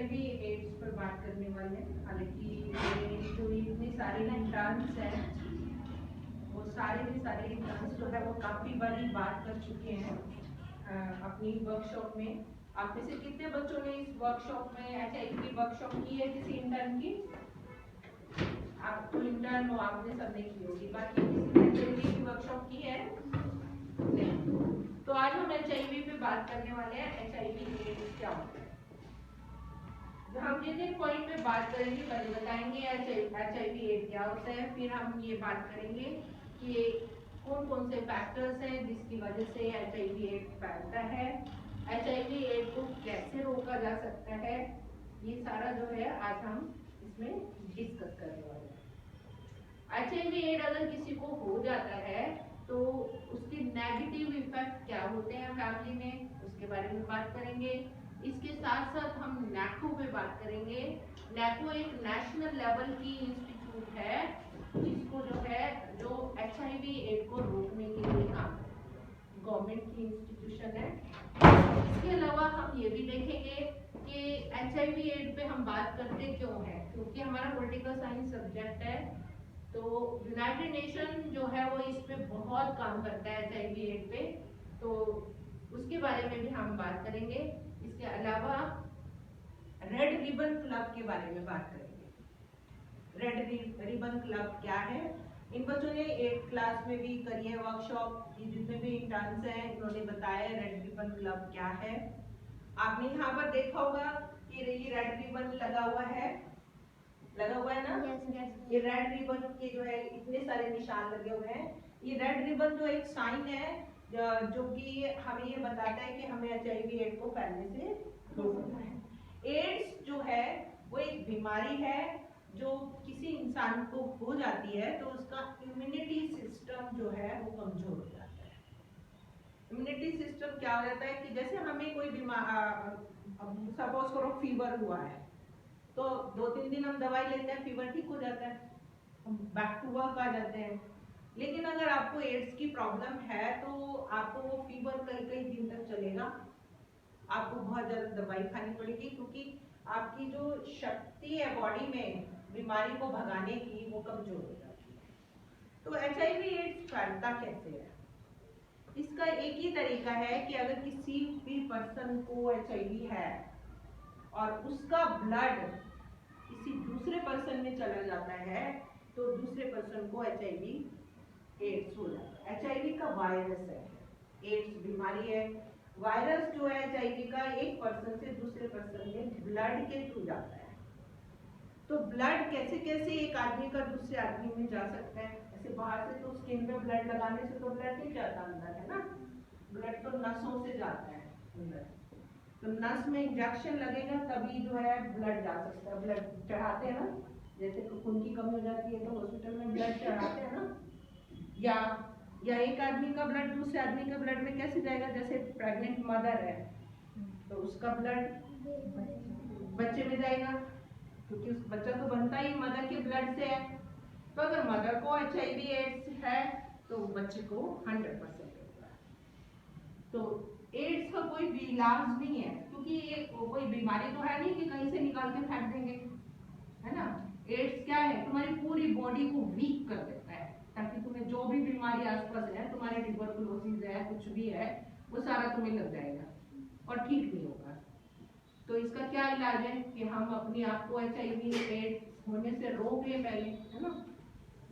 HIV ads पर बात करने वाले हैं। हालांकि ये जो इतने सारे इंटर्न्स हैं वो सारे के सारे इंटर्न्स जो है वो काफ़ी बारी बात कर चुके हैं अपनी वर्कशॉप में। आप में से कितने बच्चों ने इस वर्कशॉप में HIV की वर्कशॉप की है किसी इंटर्न की? आप तो इंटर्न हो, आपने सबने की होगी, बाकी किसी ने HIV की वर्कशॉप की है? नहीं। तो आज हम HIV पे बात करने वाले हैं। HIV एड्स क्या होता है? हम जिन पॉइंट पे बात करेंगे पहले बताएंगे HIV एड्स क्या होता है, फिर हम ये बात करेंगे कि कौन कौन से फैक्टर्स हैं जिसकी वजह से HIV एड्स फैलता है, HIV एड्स को कैसे रोका जा सकता है, ये सारा जो है आज हम इसमें डिस्कस करने वाले हैं। HIV एड्स अगर किसी को हो जाता है तो उसके नेगेटिव इफेक्ट क्या होते हैं फैमिली में, उसके बारे में बात करेंगे। इसके साथ साथ हम NACO पे बात करेंगे। NACO एक नेशनल लेवल की इंस्टीट्यूट है जिसको जो HIV एड्स को रोकने के लिए काम करती है, गवर्नमेंट की इंस्टीट्यूशन है। इसके अलावा हम ये भी देखेंगे कि HIV एड्स पे हम बात करते क्यों हैं, क्योंकि हमारा पॉलिटिकल साइंस सब्जेक्ट है। तो यूनाइटेड नेशन जो है वो इस पे बहुत काम करता है HIV एड्स पे, तो उसके बारे में भी हम बात करेंगे। इसके अलावा रेड रिबन क्लब के बारे में बात करेंगे। रेड रिबन क्लब क्या है? इन बच्चों ने 8th क्लास में भी करी है वर्कशॉप, जितने भी इंटर्न्स हैं इन्होंने बताया रेड रिबन क्लब क्या है। आपने यहाँ पर देखा होगा कि ये रेड रिबन लगा हुआ है ना? ये रेड रिबन के जो है इतने सारे निशान लगे हुए हैं। ये रेड रिबन जो एक साइन है जो कि हमें ये बताता है कि हमें HIV एड्स को फैलने से रोकना है। एड्स जो है वो एक बीमारी है जो किसी इंसान को हो जाती है तो उसका इम्यूनिटी सिस्टम जो है वो कमजोर हो जाता है। इम्यूनिटी सिस्टम क्या हो जाता है कि जैसे हमें कोई सपोज करो फीवर हुआ है तो 2-3 दिन हम दवाई लेते हैं, फीवर ठीक हो जाता है, हम बैक टू वर्क आ जाते हैं। लेकिन अगर आपको एड्स की प्रॉब्लम है तो आपको वो फीवर कई कई दिन तक चलेगा, आपको बहुत ज्यादा दवाई खानी पड़ेगी क्योंकि आपकी जो शक्ति है बॉडी में बीमारी को भगाने की वो कमजोर हो जाती है। तो HIV एड्स फैलता कैसे है? इसका एक ही तरीका है कि अगर किसी भी पर्सन को HIV है और उसका ब्लड किसी दूसरे पर्सन में चला जाता है तो दूसरे पर्सन को HIV एड्स हो जाता है। HIV का वायरस है, एड्स बीमारी है। वायरस जो है HIV का एक पर्सन से दूसरे पर्सन में ब्लड के थ्रू जाता है। तो ब्लड कैसे कैसे एक आदमी का दूसरे आदमी में जा सकता है? ऐसे बाहर से तो स्किन पे ब्लड लगाने से तो ब्लड नहीं जाता अंदर, है ना? ब्लड तो नसों से जाता है अंदर, तो नस में इंजेक्शन लगेगा तभी जो है ब्लड जा सकता है। ब्लड चढ़ाते हैं ना, जैसे खून की कमी हो जाती है तो हॉस्पिटल में ब्लड चढ़ाते हैं ना, या एक आदमी का ब्लड दूसरे आदमी के ब्लड में कैसे जाएगा? जैसे प्रेग्नेंट मदर है तो उसका ब्लड बच्चे में जाएगा क्योंकि उस बच्चा तो बनता ही मदर के ब्लड से है। तो अगर मदर को HIV एड्स है तो बच्चे को 100% होगा। तो एड्स का कोई भी इलाज नहीं है क्योंकि ये कोई बीमारी तो है नहीं कि कहीं से निकाल के फेंक देंगे, है ना? एड्स क्या है? तुम्हारी पूरी बॉडी को वीक कर देता है ताकि तुम्हें जो भी बीमारी आसपास है, तुम्हारे ट्यूबरकुलोसिस है, कुछ भी है, वो सारा तुम्हें लग जाएगा और ठीक नहीं होगा। तो इसका क्या इलाज है कि हम अपने आप को HIV एड्स होने से रोक ले पहले, है ना?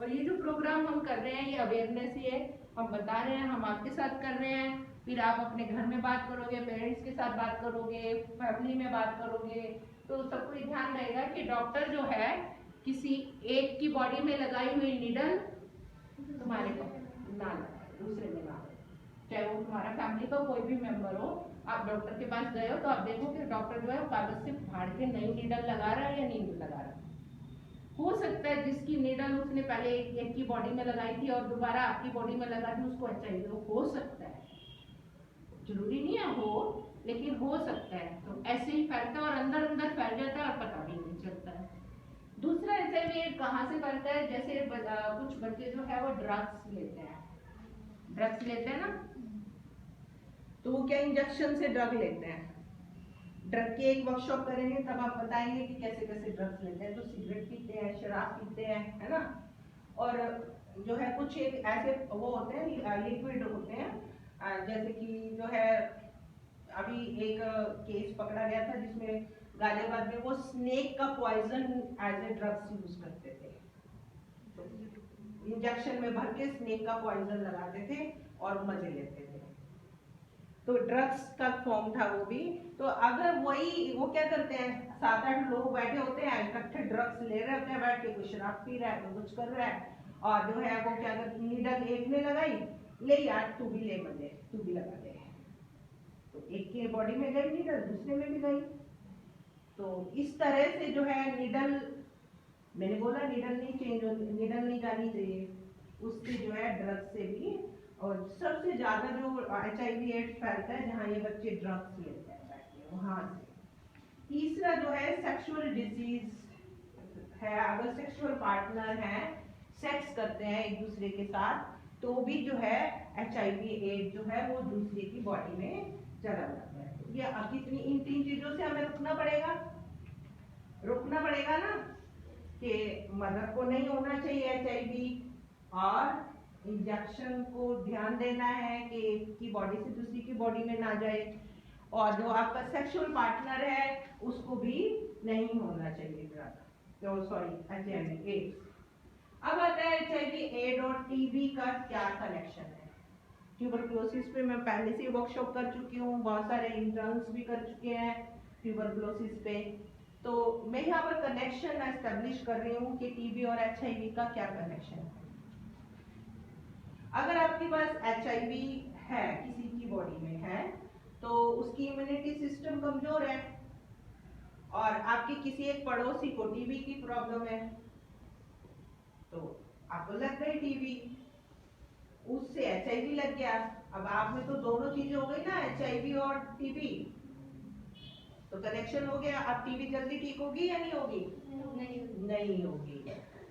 और ये जो प्रोग्राम हम कर रहे हैं ये अवेयरनेस ही है, हम बता रहे हैं, हम आपके साथ कर रहे हैं, फिर आप अपने घर में बात करोगे, पेरेंट्स के साथ बात करोगे, फैमिली में बात करोगे, तो सबको ये ध्यान रहेगा कि डॉक्टर जो है किसी एक की बॉडी में लगाई हुई नीडल तुम्हारे को ना लगाए, दूसरे में ना लगाए, चाहे वो तुम्हारा फैमिली का कोई भी मेंबर हो। आप डॉक्टर के पास गए हो तो आप देखो कि डॉक्टर जो है कागज से फाड़ के नई नीडल लगा रहा है या नहीं लगा रहा। हो सकता है जिसकी नीडल उसने पहले एक की बॉडी में लगाई थी और दोबारा आपकी बॉडी में लगा दी उसको HIV हो सकता है, जरूरी नहीं है हो, लेकिन हो सकता है। तो ऐसे ही फैलता है और अंदर अंदर फैल जाता है और पता भी नहीं चलता है। दूसरा HIV कहाँ से फैलता है? जैसे कुछ बच्चे जो है वो ड्रग्स लेते हैं ना, तो वो क्या इंजेक्शन से ड्रग लेते हैं, ड्रग की एक वर्कशॉप करेंगे तब आप बताएंगे कि कैसे कैसे ड्रग्स लेते हैं। तो सिगरेट पीते हैं, शराब पीते हैं, है ना। और जो है कुछ एक ऐसे वो होते हैं लिक्विड होते हैं, जैसे कि जो है अभी एक केस पकड़ा गया था जिसमें गाजियाबाद में वो स्नेक का poison as a drugs use करते थे। तो इंजेक्शन में भर के स्नेक का पॉइजन लगाते थे और मजे लेते थे। तो ड्रग्स का फॉर्म था वो भी। तो अगर वही वो क्या करते हैं, 7-8 लोग बैठे होते हैं इकट्ठे ड्रग्स ले रहे होते हैं बैठ के, कोई शराब पी रहा है, कोई कुछ कर रहा है, और जो है वो क्या करते, नीडल एक ने लगाई, ले यार तू भी ले मजे, तू भी लगा दे। तो एक के बॉडी में गई नीडल, दूसरे में भी गई। तो इस तरह से जो है नीडल, मैंने बोला नीडल नहीं चेंज हो, नीडल नहीं जानी चाहिए, उससे जो है ड्रग्स से भी। और सबसे ज्यादा जो HIV एड्स फैलता है जहाँ ये बच्चे ड्रग्स लेते हैं बैठ के, वहां से। तीसरा जो है सेक्सुअल डिजीज है, अगर सेक्सुअल पार्टनर है, सेक्स करते हैं एक दूसरे के साथ, तो भी जो है HIV एड्स जो है वो दूसरे की बॉडी में चला जाता है। ये कितनी इन 3 चीजों से हमें रुकना पड़ेगा ना, कि मदर को नहीं होना चाहिए HIV, और इंजेक्शन को ध्यान देना है कि एक की बॉडी से दूसरी की बॉडी में ना जाए, और जो आपका सेक्सुअल पार्टनर है उसको भी नहीं होना चाहिए ड्रग, सॉरी HIV एड्स। अब आता है HIV एड और TB का क्या कनेक्शन है। ट्यूबरकुलोसिस पे मैं पहले से वर्कशॉप कर चुकी हूँ, बहुत सारे इंटर्न्स भी कर चुके हैं ट्यूबरकुलोसिस पे। तो मैं यहाँ पर कनेक्शन एस्टेब्लिश कर रही हूँ कि TB और HIV का क्या कनेक्शन है। अगर आपके पास HIV है, किसी की बॉडी में है, तो उसकी इम्यूनिटी सिस्टम कमजोर है, और आपके किसी एक पड़ोसी को TB की प्रॉब्लम है, तो आपको लग गई TB, उससे HIV लग गया। अब आप में तो दोनों चीजें हो गई ना, HIV और TB, तो कनेक्शन हो गया। अब TB जल्दी ठीक होगी या नहीं होगी? नहीं होगी।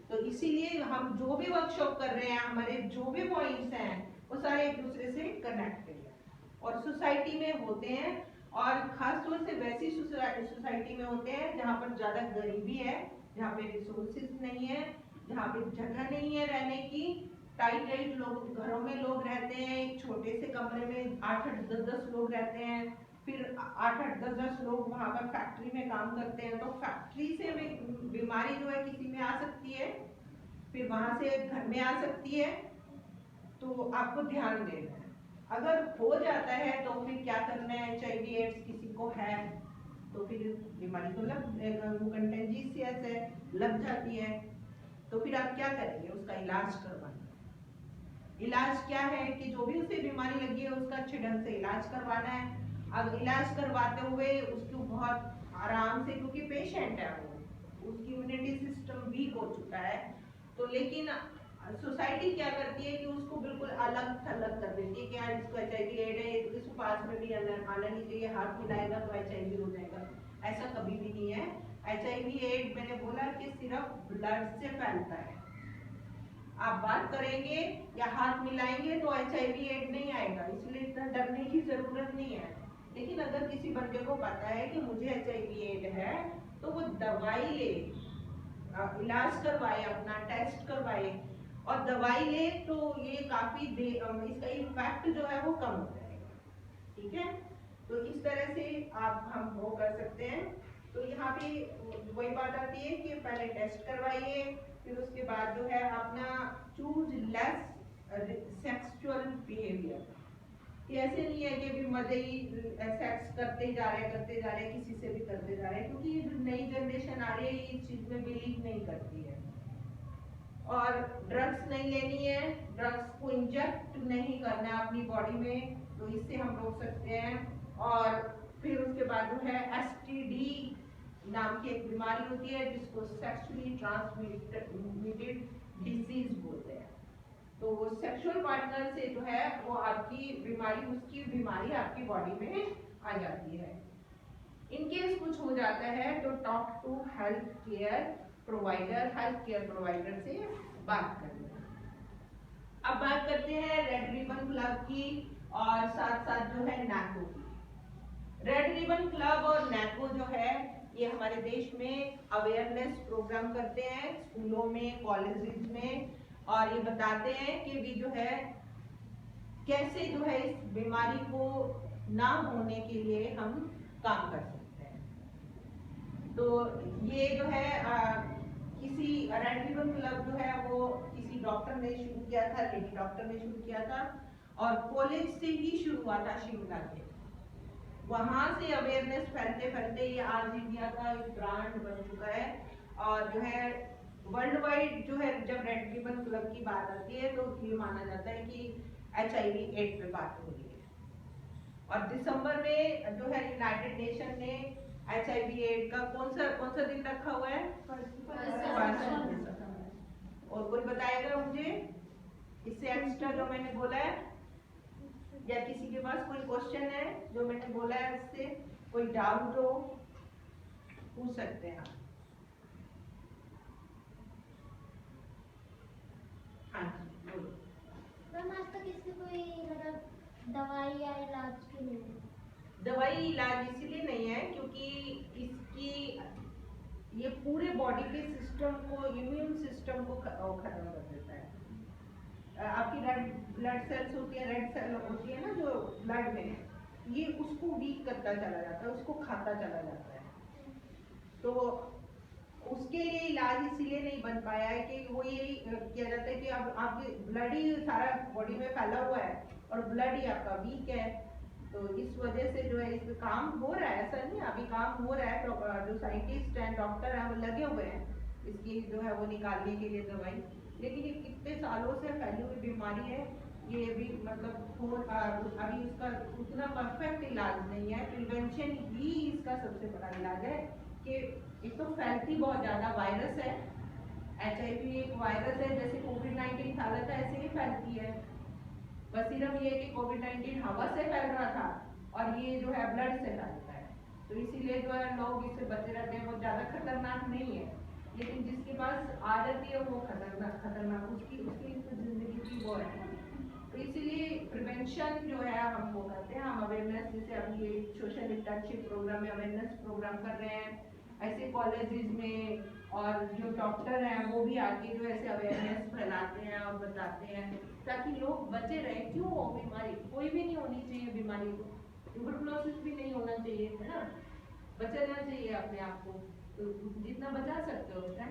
तो इसीलिए हम जो भी वर्कशॉप कर रहे हैं, हमारे जो भी पॉइंट्स हैं, वो सारे एक दूसरे से कनेक्टेड है और सोसाइटी में होते हैं, और खास तौर से वैसी सोसाइटी में होते हैं जहाँ पर ज्यादा गरीबी है, जहाँ पे रिसोर्सेज नहीं है, जहाँ पे जगह नहीं है रहने की, टाइट लोग घरों में लोग रहते हैं, एक छोटे से कमरे में 8-8, 10-10 लोग रहते हैं, फिर 8-8, 10-10 लोग वहाँ पर फैक्ट्री में काम करते हैं। तो फैक्ट्री से बीमारी जो है किसी में आ सकती है, फिर वहां से घर में आ सकती है, तो आपको ध्यान देना है। अगर हो जाता है तो फिर क्या करना है, HIV एड्स किसी को है तो फिर बीमारी तो कंटेंजियस है, लग जाती है, तो फिर आप क्या करेंगे, उसका इलाज करवाना। इलाज क्या है कि जो भी उसे बीमारी लगी है उसका अच्छे ढंग से इलाज करवाना है। अब इलाज करवाते हुए उसको बहुत आराम से, क्योंकि पेशेंट है वो, उसकी इम्यूनिटी सिस्टम वीक हो चुका है, तो लेकिन सोसाइटी क्या करती है कि उसको बिल्कुल अलग थलग कर देती है कि यार इसको HIV एड है, इसको पास में भी आना नहीं चाहिए, हाथ मिलाएगा तो HIV हो जाएगा। ऐसा कभी भी नहीं है। HIV एड मैंने बोला कि सिर्फ ब्लड से फैलता है। आप बात करेंगे या हाथ मिलाएंगे तो HIV एड नहीं आएगा, इसलिए इतना डरने की जरूरत नहीं है। लेकिन अगर किसी बंदे को पता है कि मुझे HIV एड है, तो वो दवाई ले, इलाज करवाए, अपना टेस्ट करवाए और दवाई ले, तो ये काफी इसका इम्पैक्ट जो है वो कम हो जाएगा। ठीक है, तो इस तरह से हम वो कर सकते हैं। तो यहाँ पे वही बात आती है कि पहले टेस्ट करवाइए, फिर उसके बाद जो है अपना चूज लेस सेक्सुअल बिहेवियर। ऐसे नहीं है कि भी मजे ही सेक्स करते ही जा रहे किसी से भी करते जा रहे हैं, क्योंकि ये जो नई जनरेशन आ रही है ये इस चीज में बिलीव नहीं करती है। और ड्रग्स नहीं लेनी है, ड्रग्स को इंजेक्ट नहीं करना है अपनी बॉडी में, तो इससे हम रोक सकते हैं। और फिर उसके बाद जो है STD नाम की एक बीमारी होती है जिसको सेक्सुअली ट्रांसमिटेड डिजीज बोलते हैं। तो सेक्सुअल पार्टनर से जो है वो आपकी बीमारी, उसकी बीमारी आपकी बॉडी में आ जाती है। इनकेस कुछ हो जाता है तो talk to health care provider से बात करना। अब बात करते हैं रेड रिबन क्लब की और साथ साथ जो है नाको की। रेड रिबन क्लब और नैको जो है ये हमारे देश में अवेयरनेस प्रोग्राम करते हैं स्कूलों में, कॉलेजेस में, और ये बताते हैं कि भी जो है कैसे जो है इस बीमारी को ना होने के लिए हम काम कर सकते हैं। तो ये जो है किसी रेड रिबन क्लब जो है वो किसी डॉक्टर ने शुरू किया था, लेडी डॉक्टर ने शुरू किया था, और कॉलेज से ही शुरू हुआ था शिमला के। वहां से अवेयरनेस फैलते फैलते ये आज इंडिया का एक ब्रांड बन चुका है, और जो है वर्ल्ड वाइड जो है जब रेड रिबन क्लब की बात आती है तो ये माना जाता है कि HIV एड्स पे बात हो रही है। और दिसंबर में जो है यूनाइटेड नेशन ने HIV एड्स का कौन सा दिन रखा हुआ है? और कोई बताएगा मुझे इससे एक्स्ट्रा जो मैंने बोला है, या किसी के पास कोई क्वेश्चन है जो मैंने बोला है उससे कोई डाउट हो पूछ सकते हैं आप। हाँ जी बोलो। मैम आज तक इसकी कोई मतलब दवाई या इलाज की नहीं है? दवाई इलाज इसलिए नहीं है क्योंकि इसकी ये पूरे बॉडी के सिस्टम को, इम्यून सिस्टम को खत्म कर देता है। आपकी रेड ब्लड सेल्स होती है, रेड सेल होती है ना जो ब्लड में, ये उसको वीक करता चला जाता है, उसको खाता चला जाता है। तो उसके लिए इलाज इसीलिए नहीं बन पाया है कि वो ये किया जाता है कि अब आपके ब्लड ही सारा बॉडी में फैला हुआ है और ब्लड ही आपका वीक है, तो इस वजह से जो है इस पे काम हो रहा है। ऐसा नहीं, अभी काम हो रहा है, तो जो साइंटिस्ट हैं, डॉक्टर हैं, वो लगे हुए हैं इसकी जो है वो निकालने के लिए दवाई। लेकिन ये कितने सालों से फैली हुई बीमारी है, ये भी मतलब अभी इसका उतना परफेक्ट इलाज नहीं है। प्रिवेंशन ही इसका सबसे बड़ा इलाज है कि एक तो फैलती बहुत ज़्यादा वायरस है, HIV एक वायरस है, जैसे कोविड-19 फैला था ऐसे ही फैलती है। बस सिर्फ ये कि कोविड-19 हवा से फैल रहा था और ये जो है ब्लड से फैलता है, तो इसीलिए जो है लोग इससे बचे रहते हैं। बहुत ज़्यादा खतरनाक नहीं है, लेकिन जिसके पास आ जाती है वो खतरनाक उसकी तो जिंदगी की वो है। तो इसीलिए प्रिवेंशन जो है हम वो करते हैं, हम अवेयरनेस, जैसे अभी ये सोशल इंटर्नशिप प्रोग्राम में अवेयरनेस प्रोग्राम कर रहे हैं, ऐसे कॉलेजेस में, और जो डॉक्टर हैं वो भी आके जो ऐसे अवेयरनेस फैलाते हैं और बताते हैं ताकि लोग बचे रहें। क्यों हो बीमारी, कोई भी नहीं होनी चाहिए बीमारी को, ट्यूबरकुलोसिस भी नहीं होना चाहिए, है ना, बचाना चाहिए अपने आप को, तो जितना बचा सकते हो उतना।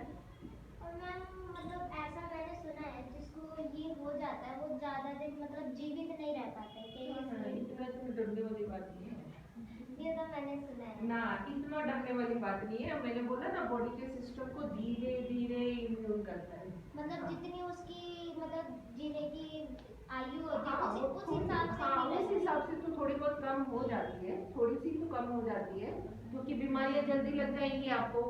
और मैम मतलब ऐसा मैंने सुना है जिसको ये हो जाता है वो ज्यादा दिन मतलब जीवित नहीं रह पाते इतना तो डरने वाली बात नहीं है, ये तो मैंने सुना है ना, इतना डरने वाली बात नहीं है। मैंने बोला ना बॉडी के सिस्टम को धीरे धीरे इम्यून करता है, मतलब जितनी उसकी मतलब जीने की आयु होती है हाँ, उस हिसाब से तो थोड़ी बहुत कम हो जाती है, थोड़ी सी तो कम हो जाती है, क्योंकि बीमारियां जल्दी लग जाएंगी आपको,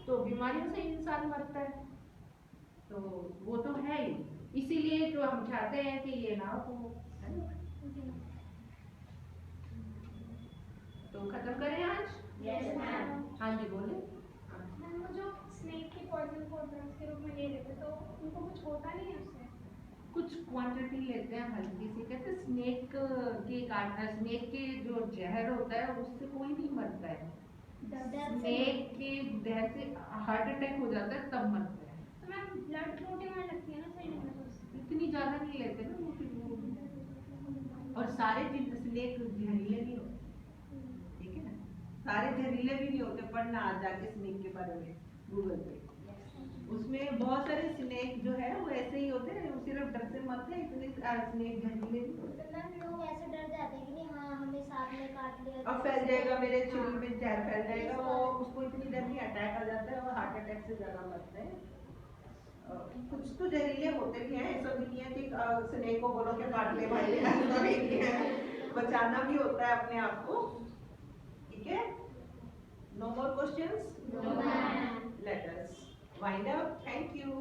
तो बीमारियों से इंसान मरता है, तो वो तो है ही। इसीलिए जो हम चाहते हैं कि ये ना हो, है ना। तो खत्म करें आज? Yes ma'am. हाँ जी बोले। मैम वो जो स्नेक की पॉइजन को ड्रग्स के रूप में ले लेते तो उनको कुछ होता नहीं है उससे? कुछ क्वांटिटी लेते हैं हल्की सी, कहते हैं स्नेक के काटना, स्नेक के जो जहर होता है उससे कोई नहीं मरता है, स्नेक के जहर से हार्ट अटैक हो जाता है तब मरते हैं। तो मैम ब्लड प्रोटीन में लगती है ना सही नहीं है, इतनी ज्यादा नहीं लेते ना वो, और सारे स्नेक जहरीले नहीं होते, ठीक है ना, सारे जहरीले भी नहीं होते। पढ़ना आज जाके स्नेक के बारे में गूगल पे, उसमें बहुत सारे स्नेक जो है वो ऐसे ही होते हैं, सिर्फ डर से मरते हैं, इतने स्नेक जहरीले नहीं होते। तो मैम लोग ऐसे डर जाते हैं कि नहीं हाँ हमें साथ में काट लिया अब फैल जाएगा, मेरे शरीर में जहर फैल जाएगा, वो उसको इतनी डर नहीं, अटैक आ जाता है और हार्ट अटैक से ज्यादा मरते हैं। कुछ तो जहरीले होते भी हैं, ऐसा भी नहीं है कि स्नेक को बोलो कि काट ले भाई, ऐसा भी नहीं है, बचाना भी होता है अपने आप को, ठीक है। No more questions? No, ma'am. Let us wind up. Thank you.